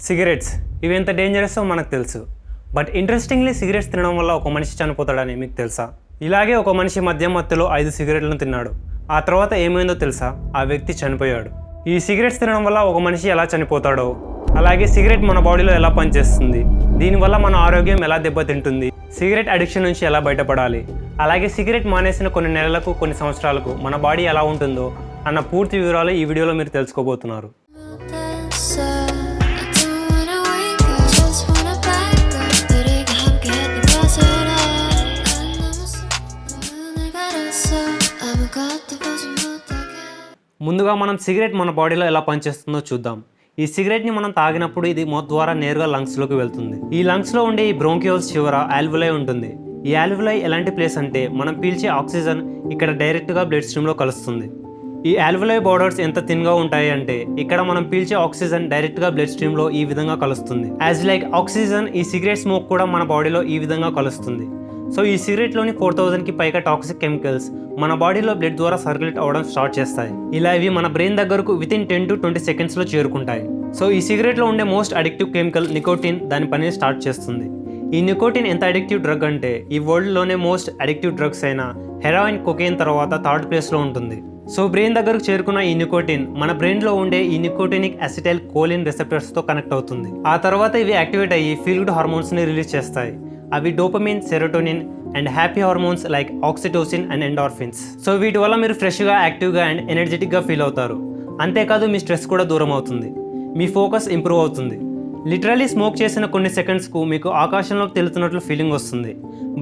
Cigarettes ఇవి ఎంత dangerous మనకు తెలుసు. బట్ ఇంట్రెస్టింగ్లీ సిగరెట్స్ తినడం వల్ల ఒక మనిషి చనిపోతాడని మీకు తెలుసా? ఇలాగే ఒక మనిషి మద్యం మత్తులో 5 సిగరెట్లను తిన్నాడు. ఆ తర్వాత ఏమైందో తెలుసా? ఆ వ్యక్తి చనిపోయాడు. ఈ సిగరెట్స్ తినడం వల్ల ఒక మనిషి ఎలా చనిపోతాడో, అలాగే సిగరెట్ మన బాడీలో ఎలా పనిచేస్తుంది, దీనివల్ల మన ఆరోగ్యం ఎలా దెబ్బతింటుంది, సిగరెట్ అడిక్షన్ నుంచి ఎలా బయటపడాలి, అలాగే సిగరెట్ మానేసిన కొన్ని నెలలకు కొన్ని సంవత్సరాలకు మన బాడీ ఎలా ఉంటుందో అన్న పూర్తి వివరాలు ఈ వీడియోలో మీరు తెలుసుకోబోతున్నారు. ముందుగా మనం సిగరెట్ మన బాడీలో ఎలా పనిచేస్తుందో చూద్దాం. ఈ సిగరెట్ని మనం తాగినప్పుడు ఇది మౌత్ ద్వారా నేరుగా లంగ్స్లోకి వెళ్తుంది. ఈ లంగ్స్లో ఉండే ఈ బ్రోంకియోల్స్ చివర ఆల్వియోలై ఉంటుంది. ఈ ఆల్వియోలై ఎలాంటి ప్లేస్ అంటే మనం పీల్చే ఆక్సిజన్ ఇక్కడ డైరెక్ట్గా బ్లడ్ స్ట్రీమ్లో కలుస్తుంది. ఈ ఆల్వియోలై బోర్డర్స్ ఎంత థిన్గా ఉంటాయి అంటే ఇక్కడ మనం పీల్చే ఆక్సిజన్ డైరెక్ట్గా బ్లడ్ స్ట్రీమ్లో ఈ విధంగా కలుస్తుంది. యాజ్ లైక్ ఆక్సిజన్ ఈ సిగరెట్ స్మోక్ కూడా మన బాడీలో ఈ విధంగా కలుస్తుంది. సో ఈ సిగరెట్లోని 4000కి పైగా టాక్సిక్ కెమికల్స్ మన బాడీలో బ్లడ్ ద్వారా సర్క్యులేట్ అవ్వడం స్టార్ట్ చేస్తాయి. ఇలా ఇవి మన బ్రెయిన్ దగ్గరకు వితిన్ 10 to 20 సెకండ్స్లో చేరుకుంటాయి. సో ఈ సిగరెట్లో ఉండే మోస్ట్ అడిక్టివ్ కెమికల్ నికోటిన్ దాని పనిని స్టార్ట్ చేస్తుంది. ఈ నికోటిన్ ఎంత అడిక్టివ్ డ్రగ్ అంటే ఈ వరల్డ్లోనే మోస్ట్ అడిక్టివ్ డ్రగ్స్ అయిన హెరాయిన్, కొకైన్ తర్వాత 3rd ప్లేస్లో ఉంటుంది. సో బ్రెయిన్ దగ్గరకు చేరుకున్న ఈ నికోటిన్ మన బ్రెయిన్లో ఉండే ఈ నికోటినిక్ అసిటైల్ కోలిన్ రిసెప్టర్స్తో కనెక్ట్ అవుతుంది. ఆ తర్వాత ఇవి యాక్టివేట్ అయ్యి ఫీల్ గుడ్ హార్మోన్స్ని రిలీజ్ చేస్తాయి. అవి dopamine, serotonin and happy hormones like oxytocin and endorphins. So వీటి వల్ల మీరు ఫ్రెష్గా, యాక్టివ్గా అండ్ ఎనర్జెటిక్గా ఫీల్ అవుతారు. అంతేకాదు మీ స్ట్రెస్ కూడా దూరం అవుతుంది, మీ ఫోకస్ ఇంప్రూవ్ అవుతుంది. లిటరలీ స్మోక్ చేసిన కొన్ని సెకండ్స్కు మీకు ఆకాశంలోకి తెలుతున్నట్లు ఫీలింగ్ వస్తుంది.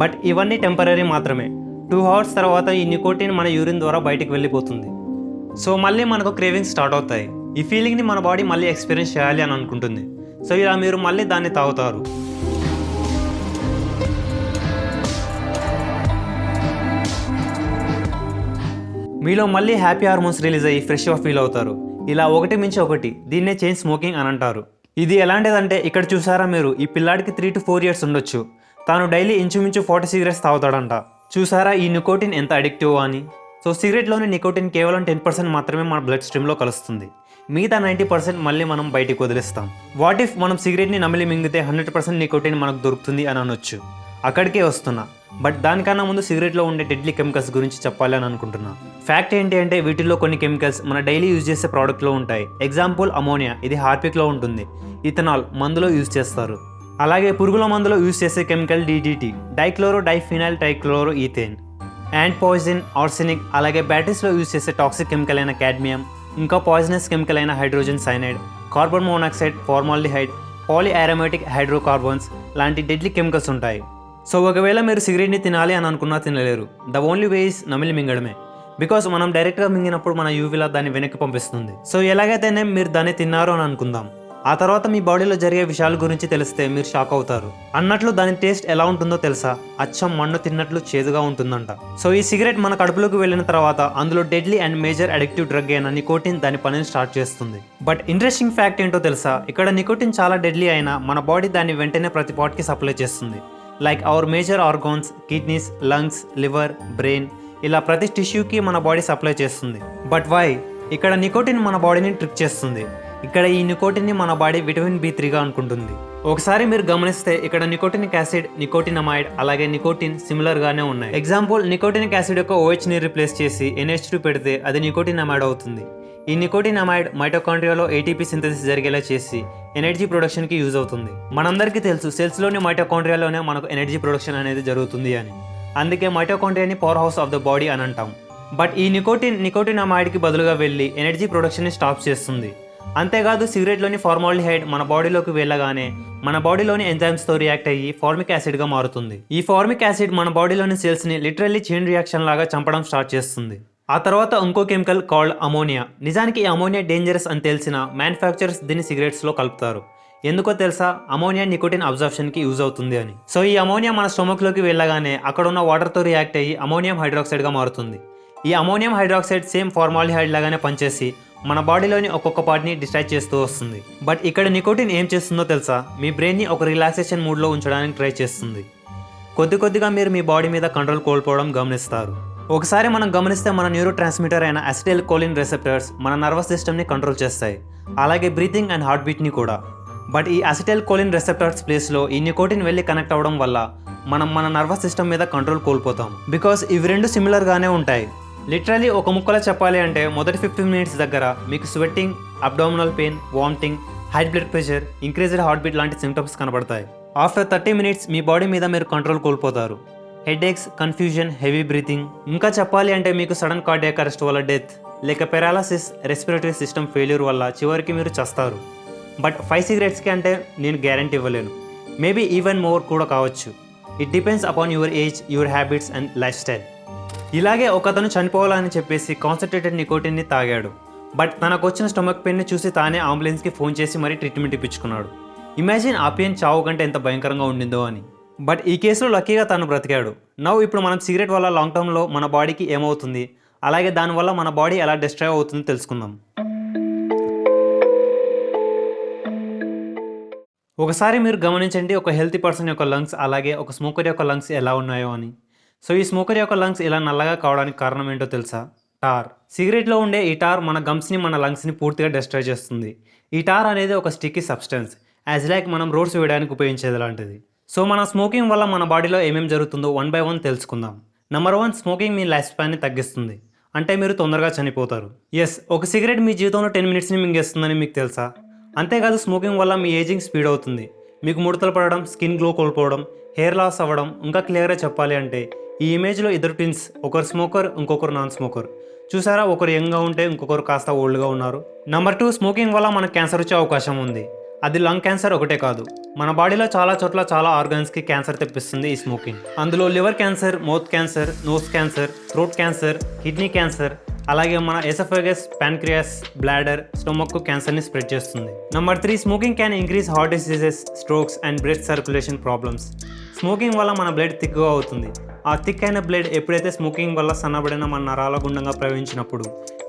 బట్ ఇవన్నీ టెంపరీ మాత్రమే. 2 hours తర్వాత ఈ నికోటిన్ మన యూరిన్ ద్వారా బయటికి వెళ్ళిపోతుంది. సో మళ్ళీ మనకు క్రేవింగ్స్ స్టార్ట్ అవుతాయి. ఈ ఫీలింగ్ని మన బాడీ మళ్ళీ ఎక్స్పీరియన్స్ చేయాలి అని అనుకుంటుంది. సో ఇలా మీరు మళ్ళీ దాన్ని తాగుతారు. మీలో మళ్ళీ హ్యాపీ హార్మోన్స్ రిలీజ్ అయ్యి ఫ్రెష్గా ఫీల్ అవుతారు. ఇలా ఒకటి మించి ఒకటి. దీన్నే చైన్ స్మోకింగ్ అని అంటారు. ఇది ఎలాంటిదంటే ఇక్కడ చూసారా మీరు, ఈ పిల్లాడికి 3 to 4 years ఉండొచ్చు. తాను డైలీ ఇంచుమించు 40 cigarettes తాగుతాడంట. చూసారా ఈ నికోటిన్ ఎంత అడిక్టివ్ అని. సో సిగరెట్లోని నికోటిన్ కేవలం 10% మాత్రమే మన బ్లడ్ స్ట్రీమ్లో కలుస్తుంది. మిగతా 90% మళ్ళీ మనం బయటికి వదిలేస్తాం. వాట్ ఇఫ్ మనం సిగరెట్ని నమిలి మింగితే 100% నికోటిన్ మనకు దొరుకుతుంది అని అనొచ్చు. అక్కడికే వస్తున్నా. బట్ దానికన్నా ముందు సిగరెట్లో ఉండే డెడ్లీ కెమికల్స్ గురించి చెప్పాలి అని అనుకుంటున్నా. ఫ్యాక్ట్ ఏంటి అంటే వీటిల్లో కొన్ని కెమికల్స్ మన డైలీ యూజ్ చేసే ప్రోడక్ట్లో ఉంటాయి. ఎగ్జాంపుల్ అమోనియా, ఇది హార్పిక్లో ఉంటుంది. ఇథనాల్ మందులో యూజ్ చేస్తారు. అలాగే పురుగుల మందులో యూజ్ చేసే chemical DDT, dichlorodiphenyltrichloroethane. And poison, arsenic, అలాగే బ్యాటరీస్లో యూజ్ చేసే టాక్సిక్ కెమికల్ అయిన కాడ్మియం, ఇంకా పాయిజనస్ కెమికల్ అయిన hydrogen cyanide, carbon monoxide, formaldehyde, polyaromatic hydrocarbons లాంటి డెడ్లీ కెమికల్స్ ఉంటాయి. సో ఒకవేళ మీరు సిగరెట్ని తినాలి అని అనుకున్నా తినలేరు. ద ఓన్లీ వే ఇస్ నమిలి మింగడమే. బికాస్ మనం డైరెక్ట్గా మింగినప్పుడు మన యూవీలా దాన్ని వెనక్కి పంపిస్తుంది. సో ఎలాగైతేనే మీరు దాన్ని తిన్నారు అని అనుకుందాం. ఆ తర్వాత మీ బాడీలో జరిగే విషయాల గురించి తెలిస్తే మీరు షాక్ అవుతారు. అన్నట్లు దాని టేస్ట్ ఎలా ఉంటుందో తెలుసా? అచ్చం మన్ను తిన్నట్లు చేదుగా ఉంటుందంట. సో ఈ సిగరెట్ మన కడుపులోకి వెళ్ళిన తర్వాత అందులో deadly and major addictive drug అయిన నికోటిన్ దాని పనిని స్టార్ట్ చేస్తుంది. బట్ ఇంట్రెస్టింగ్ ఫ్యాక్ట్ ఏంటో తెలుసా? ఇక్కడ నికోటిన్ చాలా డెడ్లీ అయినా మన బాడీ దాన్ని వెంటనే ప్రతి పార్ట్కి సప్లై చేస్తుంది. Like our major organs, kidneys, lungs, liver, brain, ఇలా ప్రతి టిష్యూకి మన బాడీ సప్లై చేస్తుంది. But why? ఇక్కడ నికోటిన్ మన బాడీని ట్రిక్ చేస్తుంది. ఇక్కడ ఈ నికోటిన్ని మన బాడీ విటమిన్ B3గా అనుకుంటుంది. ఒకసారి మీరు గమనిస్తే ఇక్కడ నికోటినిక్ యాసిడ్, నికోటినమైడ్, అలాగే నికోటిన్ సిమిలర్గానే ఉన్నాయి. ఎగ్జాంపుల్, నికోటినిక్ యాసిడ్ యొక్క OHని రీప్లేస్ చేసి NH2 పెడితే అది నికోటినమైడ్ అవుతుంది. ఈ నికోటినమైడ్ మైటోకాండ్రియాలో ATP సింథసిస్ జరిగేలా చేసి ఎనర్జీ ప్రొడక్షన్కి యూజ్ అవుతుంది. మనందరికీ తెలుసు సెల్స్లోని మైటోకాండ్రియాలోనే మనకు ఎనర్జీ ప్రొడక్షన్ అనేది జరుగుతుంది అని. అందుకే మైటోకాండ్రియాని power house of the body అని అంటాం. బట్ ఈ నికోటినమైడ్కి బదులుగా వెళ్ళి ఎనర్జీ ప్రొడక్షన్ని స్టాప్ చేస్తుంది. అంతేకాదు సిగరెట్లోని ఫార్మాల్డిహైడ్ మన బాడీలోకి వెళ్ళగానే మన బాడీలోని ఎంజైమ్స్తో రియాక్ట్ అయ్యి ఫార్మిక్ యాసిడ్గా మారుతుంది. ఈ ఫార్మిక్ యాసిడ్ మన బాడీలోని సెల్స్ని లిటరల్లీ చైన్ రియాక్షన్ లాగా చంపడం స్టార్ట్ చేస్తుంది. ఆ తర్వాత ఇంకో కెమికల్ కాల్డ్ అమోనియా. నిజానికి ఈ అమోనియా డేంజరస్ అని తెలిసిన మ్యానుఫ్యాక్చరర్స్ దీన్ని సిగరెట్స్లో కలుపుతారు. ఎందుకో తెలుసా? అమోనియా నికోటిన్ అబ్జార్ప్షన్కి యూజ్ అవుతుంది అని. సో ఈ అమోనియా మన స్టొమక్లోకి వెళ్ళగానే అక్కడ ఉన్న వాటర్తో రియాక్ట్ అయ్యి అమోనియం హైడ్రాక్సైడ్గా మారుతుంది. ఈ అమోనియం హైడ్రాక్సైడ్ సేమ్ ఫార్మాల్డిహైడ్ లాగానే పనిచేసి మన బాడీలోని ఒక్కొక్క పార్ట్ని డిస్ట్రాక్ట్ చేస్తూ వస్తుంది. బట్ ఇక్కడ నికోటిన్ ఏం చేస్తుందో తెలుసా? మీ బ్రెయిన్ని ఒక రిలాక్సేషన్ మూడ్లో ఉంచడానికి ట్రై చేస్తుంది. కొద్దిగా మీరు మీ బాడీ మీద కంట్రోల్ కోల్పోవడం గమనిస్తారు. ఒకసారి మనం గమనిస్తే మన న్యూరో ట్రాన్స్మిటర్ అయిన అసిటైల్ కోలిన్ రిసెప్టర్స్ మన నర్వస్ సిస్టమ్ని కంట్రోల్ చేస్తాయి. అలాగే బ్రీతింగ్ అండ్ హార్ట్ బీట్ని కూడా. బట్ ఈ అసిటైల్ కోలిన్ రెసెప్టార్స్ ప్లేస్లో ఈ నికోటిన్ వెళ్ళి కనెక్ట్ అవ్వడం వల్ల మనం మన నర్వస్ సిస్టమ్ మీద కంట్రోల్ కోల్పోతాం. బికాస్ ఇవి రెండు సిమిలర్గానే ఉంటాయి. లిటరలీ ఒక ముక్కలో చెప్పాలి అంటే మొదటి 15 మినిట్స్ దగ్గర మీకు sweating, abdominal pain, vomiting, high blood pressure, increased heart beat లాంటి సిమ్టమ్స్ కనబడతాయి. ఆఫ్టర్ 30 మినిట్స్ మీ బాడీ మీద మీరు కంట్రోల్ కోల్పోతారు. హెడేక్స్, కన్ఫ్యూజన్, హెవీ బ్రీతింగ్, ఇంకా చెప్పాలి అంటే మీకు సడన్ కార్డియాక్ అరెస్ట్ వల్ల డెత్, లేక పెరాలసిస్, రెస్పిరేటరీ సిస్టమ్ ఫెయిల్యూర్ వల్ల చివరికి మీరు చస్తారు. బట్ 5 సిగరెట్స్కి అంటే నేను గ్యారంటీ ఇవ్వలేను. మేబీ ఈవెన్ మోర్ కూడా కావచ్చు. It depends upon your age, your habits and life style. ఇలాగే ఒకతను చనిపోవాలని చెప్పేసి కాన్సన్ట్రేటెడ్ నికోటిన్ని తాగాడు. బట్ తనకు వచ్చిన స్టమక్ పెయిన్ని చూసి తానే అంబులెన్స్కి ఫోన్ చేసి మరీ ట్రీట్మెంట్ ఇప్పించుకున్నాడు. ఇమాజిన్ ఆ పెయిన్ చావు కంటే ఎంత భయంకరంగా ఉండిందో అని. బట్ ఈ కేసులో లక్కీగా తను బ్రతికాడు. ఇప్పుడు మనం సిగరెట్ వల్ల లాంగ్ టర్మ్లో మన బాడీకి ఏమవుతుంది, అలాగే దానివల్ల మన బాడీ ఎలా డిస్ట్రాయ్ అవుతుందో తెలుసుకుందాం. ఒకసారి మీరు గమనించండి ఒక హెల్తీ పర్సన్ యొక్క లంగ్స్ అలాగే ఒక స్మోకర్ యొక్క లంగ్స్ ఎలా ఉన్నాయో అని. సో ఈ స్మోకర్ యొక్క లంగ్స్ ఇలా నల్లగా కావడానికి కారణం ఏంటో తెలుసా? టార్. సిగరెట్లో ఉండే ఈ టార్ మన గమ్స్ని, మన లంగ్స్ని పూర్తిగా డిస్ట్రాయ్ చేస్తుంది. ఈ టార్ అనేది ఒక స్టిక్కీ సబ్స్టెన్స్, యాజ్ లైక్ మనం రోడ్స్ వేయడానికి ఉపయోగించేది లాంటిది. సో మన స్మోకింగ్ వల్ల మన బాడీలో ఏమేమి జరుగుతుందో 1 by 1 తెలుసుకుందాం. నెంబర్ 1, స్మోకింగ్ మీ లైఫ్ స్పాన్ని తగ్గిస్తుంది. అంటే మీరు తొందరగా చనిపోతారు. ఒక సిగరెట్ మీ జీవితంలో 10 మినిట్స్ని మింగేస్తుందని మీకు తెలుసా? అంతేకాదు స్మోకింగ్ వల్ల మీ ఏజింగ్ స్పీడ్ అవుతుంది. మీకు ముడతలు పడడం, స్కిన్ గ్లో కోల్పోవడం, హెయిర్ లాస్ అవ్వడం. ఇంకా క్లియర్గా చెప్పాలి అంటే ఈ ఇమేజ్లో ఇద్దరు ట్విన్స్, ఒకరు స్మోకర్ ఇంకొకరు నాన్ స్మోకర్. చూసారా, ఒకరు యంగ్గా ఉంటే ఇంకొకరు కాస్త ఓల్డ్గా ఉన్నారు. నెంబర్ 2, స్మోకింగ్ వల్ల మనకు క్యాన్సర్ వచ్చే అవకాశం ఉంది. అది లంగ్ క్యాన్సర్ ఒకటే కాదు, మన బాడీలో చాలా చోట్ల చాలా ఆర్గాన్స్కి క్యాన్సర్ తెప్పిస్తుంది ఈ స్మోకింగ్. అందులో liver cancer, mouth cancer, nose cancer, throat cancer, kidney cancer, అలాగే మన ఎసోఫాగస్, ప్యాన్క్రియాస్, బ్లాడర్, స్టొమక్ క్యాన్సర్ని స్ప్రెడ్ చేస్తుంది. Number 3, smoking can increase heart diseases, strokes and blood circulation problems. Smoking వల్ల మన బ్లడ్ థిక్గా అవుతుంది. ఆ థిక్ అయిన బ్లడ్ ఎప్పుడైతే స్మోకింగ్ వల్ల సన్నబడిన మన నరాల గుండంగా ప్రవహించినప్పుడు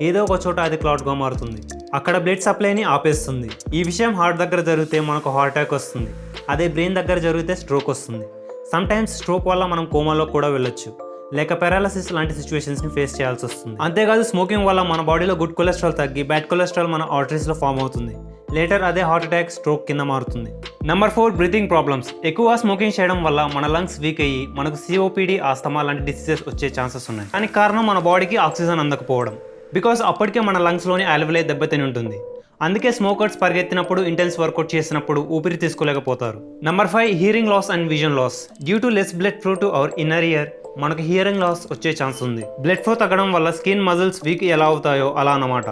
ఏదో ఒక చోట అది క్లాట్గా మారుతుంది. అక్కడ బ్లడ్ సప్లైని ఆపేస్తుంది. ఈ విషయం హార్ట్ దగ్గర జరిగితే మనకు హార్ట్ అటాక్ వస్తుంది. అదే బ్రెయిన్ దగ్గర జరిగితే స్ట్రోక్ వస్తుంది. సమ్టైమ్స్ స్ట్రోక్ వల్ల మనం కోమాలో కూడా వెళ్ళొచ్చు, లేక పారాలసిస్ లాంటి సిచ్యువేషన్స్ని ఫేస్ చేయాల్సి వస్తుంది. అంతేకాదు స్మోకింగ్ వల్ల మన బాడీలో గుడ్ కొలెస్ట్రాల్ తగ్గి బ్యాడ్ కొలెస్ట్రాల్ మన ఆర్టరీస్లో ఫామ్ అవుతుంది. లేటర్ అదే హార్ట్ అటాక్, స్ట్రోక్ కింద మారుతుంది. Number 4, breathing problems. ఎక్కువ స్మోకింగ్ చేయడం వల్ల మన లంగ్స్ వీక్ అయ్యి మనకు COPD, ఆస్తమా లాంటి డిసీజెస్ వచ్చే ఛాన్సెస్ ఉన్నాయి. దానికి కారణం మన బాడీకి ఆక్సిజన్ అందకపోవడం. బికాస్ అప్పటికే మన లంగ్స్లోని ఆల్విలే దెబ్బతిని ఉంటుంది. అందుకే స్మోకర్స్ పరిగెత్తినప్పుడు, ఇంటెన్స్ వర్కౌట్ చేసినప్పుడు ఊపిరి తీసుకోలేకపోతారు. Number 5, hearing loss and vision loss. Due to less blood flow to our inner ear మనకు హియరింగ్ లాస్ వచ్చే ఛాన్స్ ఉంది. బ్లడ్ ఫ్లో తగ్గడం వల్ల స్కిన్ మజిల్స్ వీక్ ఎలా అవుతాయో అలా అన్నమాట.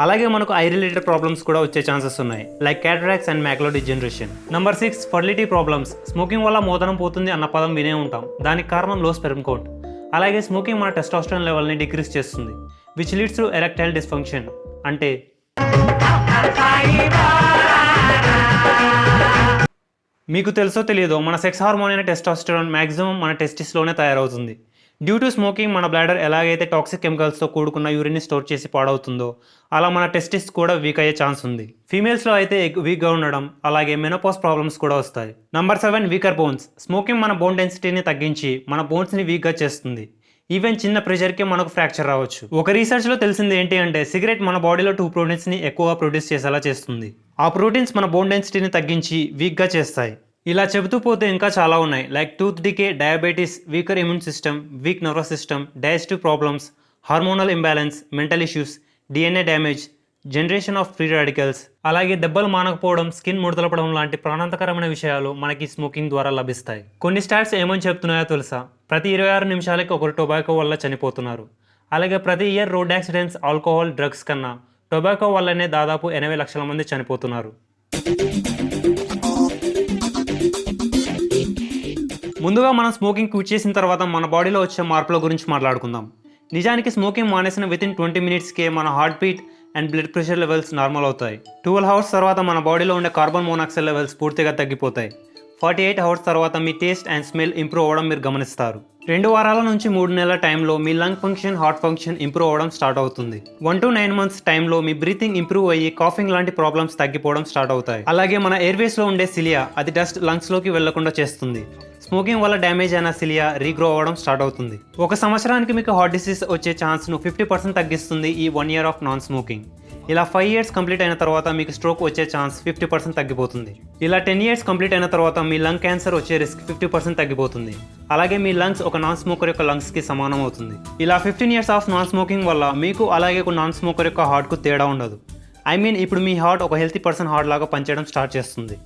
అలాగే మనకు ఐ రిలేటెడ్ ప్రాబ్లమ్స్ కూడా వచ్చే ఛాన్సెస్ ఉన్నాయి, like cataracts and macular degeneration. Number 6, fertility problems. Smoking వల్ల మోదనం పోతుంది అన్న పదం వినే ఉంటాం. దానికి కారణం లో స్పెర్మ్ కౌంట్. అలాగే స్మోకింగ్ మన టెస్టోస్టెరాన్ లెవెల్ని డిక్రీజ్ చేస్తుంది, which leads to erectile dysfunction. అంటే మీకు తెలుసో తెలియదో మన సెక్స్ హార్మోన్ అయిన టెస్టోస్టెరాన్ మ్యాక్సిమం మన టెస్టిస్లోనే తయారవుతుంది. డ్యూ టు స్మోకింగ్ మన బ్లాడర్ ఎలాగైతే టాక్సిక్ కెమికల్స్తో కూడుకున్న యూరిన్ని స్టోర్ చేసి పాడవుతుందో అలా మన టెస్టిస్ కూడా వీక్ అయ్యే ఛాన్స్ ఉంది. ఫీమేల్స్లో అయితే వీక్గా ఉండడం, అలాగే మెనోపాజ్ ప్రాబ్లమ్స్ కూడా వస్తాయి. Number 7, weaker bones. స్మోకింగ్ మన బోన్ డెన్సిటీని తగ్గించి మన బోన్స్ని వీక్గా చేస్తుంది. ఈవెన్ చిన్న ప్రెషర్కి మనకు ఫ్రాక్చర్ రావచ్చు. ఒక రీసెర్చ్లో తెలిసింది ఏంటి అంటే సిగరెట్ మన బాడీలో 2 ప్రోటీన్స్ని ఎక్కువగా ప్రొడ్యూస్ చేసేలా చేస్తుంది. ఆ ప్రోటీన్స్ మన బోన్ డెన్సిటీని తగ్గించి వీక్గా చేస్తాయి. ఇలా చెబుతూ పోతే ఇంకా చాలా ఉన్నాయి, like tooth decay, diabetes, weaker immune system, weak nervous system, digestive problems, hormonal imbalance, mental issues, DNA damage, generation of free radicals, అలాగే దెబ్బలు మానకపోవడం, స్కిన్ ముడతలపడం లాంటి ప్రాణాంతకరమైన విషయాలు మనకి స్మోకింగ్ ద్వారా లభిస్తాయి. కొన్ని స్టాట్స్ ఏమని చెప్తున్నాయో తెలుసా? ప్రతి 26 నిమిషాలకి ఒకరు టొబాకో వల్ల చనిపోతున్నారు. అలాగే ప్రతి year road accidents, alcohol, drugs కన్నా టొబాకో వల్లనే దాదాపు 80 లక్షల మంది చనిపోతున్నారు. ముందుగా మనం స్మోకింగ్ క్విట్ చేసిన తర్వాత మన బాడీలో వచ్చే మార్పుల గురించి మాట్లాడుకుందాం. నిజానికి స్మోకింగ్ మానేసిన వితిన్ 20 మినిట్స్కే మన heart beat and blood pressure levels normal అవుతాయి. 12 అవర్స్ తర్వాత మన బాడీలో ఉండే కార్బన్ మోనాక్సైడ్ లెవెల్స్ పూర్తిగా తగ్గిపోతాయి. 48 అవర్స్ తర్వాత మీ టేస్ట్ అండ్ స్మెల్ ఇంప్రూవ్ అవ్వడం మీరు గమనిస్తారు. 2 వారాల నుంచి 3 నెలల టైంలో మీ lung function, heart function improve అవ్వడం స్టార్ట్ అవుతుంది. 1 to 9 months టైంలో మీ బ్రీతింగ్ ఇంప్రూవ్ అయ్యి కాఫింగ్ లాంటి ప్రాబ్లమ్స్ తగ్గిపోవడం స్టార్ట్ అవుతాయి. అలాగే మన ఎయిర్వేస్లో ఉండే సిలియా, అది డస్ట్ లంగ్స్లోకి వెళ్లకుండా చేస్తుంది. స్మోకింగ్ వల్ల డ్యామేజ్ అయిన సిలియా రీగ్రో అవ్వడం స్టార్ట్ అవుతుంది. 1 సంవత్సరానికి మీకు హార్ట్ డిసీజ్ వచ్చే ఛాన్స్ను 50% తగ్గిస్తుంది ఈ 1 year ఆఫ్ నాన్ స్మోకింగ్. ఇలా 5 ఇయర్స్ కంప్లీట్ అయిన తర్వాత మీకు స్ట్రోక్ వచ్చే ఛాన్స్ 50% తగ్గిపోతుంది. ఇలా 10 ఇయర్స్ కంప్లీట్ అయిన తర్వాత మీ లంగ్ క్యాన్సర్ వచ్చే రిస్క్ 50% తగ్గిపోతుంది. అలాగే మీ లంగ్స్ ఒక నాన్ స్మోకర్ యొక్క లంగ్స్కి సమానం అవుతుంది. ఇలా 15 ఇయర్స్ ఆఫ్ నాన్ స్మోకింగ్ వల్ల మీకు అలాగే ఒక నాన్ స్మోకర్ యొక్క హార్ట్కు తేడా ఉండదు. ఇప్పుడు మీ హార్ట్ ఒక హెల్తీ పర్సన్ హార్ట్ లాగా పనిచేయడం స్టార్ట్ చేస్తుంది.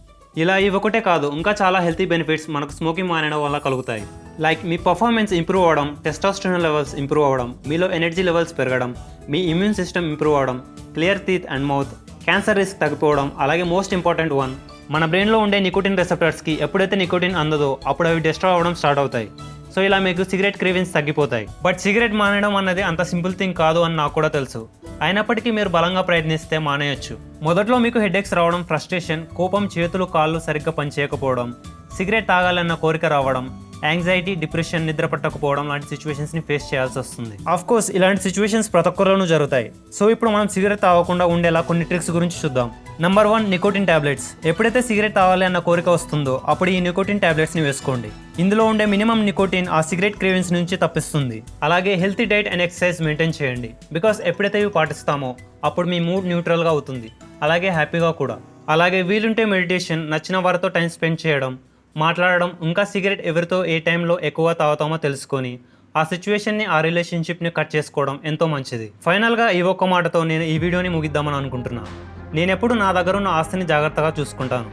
ఇలా ఇవి ఒకటే కాదు, ఇంకా చాలా హెల్తీ బెనిఫిట్స్ మనకు స్మోకింగ్ మానేయడం వల్ల కలుగుతాయి. లైక్ మీ పర్ఫార్మెన్స్ ఇంప్రూవ్ అవ్వడం, టెస్టోస్టెరాన్ లెవెల్స్ ఇంప్రూవ్ అవ్వడం, మీలో ఎనర్జీ లెవెల్స్ పెరగడం, మీ ఇమ్యూన్ సిస్టమ్ ఇంప్రూవ్ అవ్వడం, clear teeth and mouth, cancer risk తగ్గిపోవడం, అలాగే మోస్ట్ ఇంపార్టెంట్ వన్, మన బ్రెయిన్లో ఉండే నికోటిన్ రెసెప్టర్స్కి ఎప్పుడైతే నికోటిన్ అందదో అప్పుడు అవి డిస్ట్రాయ్ అవ్వడం స్టార్ట్ అవుతాయి. సో ఇలా మీకు సిగరెట్ క్రేవింగ్స్ తగ్గిపోతాయి. బట్ సిగరెట్ మానేయడం అన్నది అంత సింపుల్ థింగ్ కాదు అని నాకు కూడా తెలుసు. అయినప్పటికీ మీరు బలంగా ప్రయత్నిస్తే మానేయొచ్చు. మొదట్లో మీకు హెడేక్స్ రావడం, ఫ్రస్ట్రేషన్, కోపం, చేతులు కాళ్ళు సరిగ్గా పనిచేయకపోవడం, సిగరెట్ తాగాలన్న కోరిక రావడం, యాంగ్జైటీ, డిప్రెషన్, నిద్ర పట్టకపోవడం లాంటి సిచ్యువేషన్స్ని ఫేస్ చేయాల్సి వస్తుంది. ఆఫ్ కోర్స్ ఇలాంటి సిచ్యువేషన్స్ ప్రతి ఒక్కరిలోనూ జరుగుతాయి. సో ఇప్పుడు మనం సిగరెట్ తాగకుండా ఉండేలా కొన్ని ట్రిక్స్ గురించి చూద్దాం. Number 1, nicotine tablets. ఎప్పుడైతే సిగరెట్ తాగాలి అన్న కోరిక వస్తుందో అప్పుడు ఈ నికోటిన్ టాబ్లెట్స్ని వేసుకోండి. ఇందులో ఉండే మినిమం నికోటిన్ ఆ సిగరెట్ క్రేవింగ్స్ నుంచి తప్పిస్తుంది. అలాగే healthy diet and exercise maintain చేయండి. బికాస్ ఎప్పుడైతే ఇవి పాటిస్తామో అప్పుడు మీ మూడ్ న్యూట్రల్గా అవుతుంది, అలాగే హ్యాపీగా కూడా. అలాగే వీలుంటే మెడిటేషన్, నచ్చిన వారితో టైం స్పెండ్ చేయడం, మాట్లాడడం, ఇంకా సిగరెట్ ఎవరితో ఏ టైంలో ఎక్కువ తాగుతామో తెలుసుకొని ఆ సిచ్యువేషన్ని, ఆ రిలేషన్షిప్ని కట్ చేసుకోవడం ఎంతో మంచిది. ఫైనల్గా ఈ ఒక్క మాటతో నేను ఈ వీడియోని ముగిద్దామని అనుకుంటున్నాను. నేను ఎప్పుడు నా దగ్గర ఉన్న ఆస్తిని జాగ్రత్తగా చూసుకుంటాను.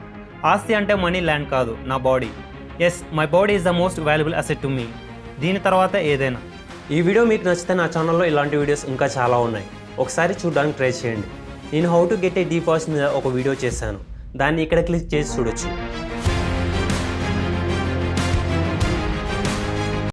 ఆస్తి అంటే మనీ, ల్యాండ్ కాదు, నా body. Yes, my body is the most valuable asset to me. దీని తర్వాత ఏదైనా. ఈ వీడియో మీకు నచ్చితే నా ఛానల్లో ఇలాంటి వీడియోస్ ఇంకా చాలా ఉన్నాయి, ఒకసారి చూడడానికి ట్రై చేయండి. నేను how to get a deep voice మీద ఒక వీడియో చేశాను, దాన్ని ఇక్కడ క్లిక్ చేసి చూడొచ్చు.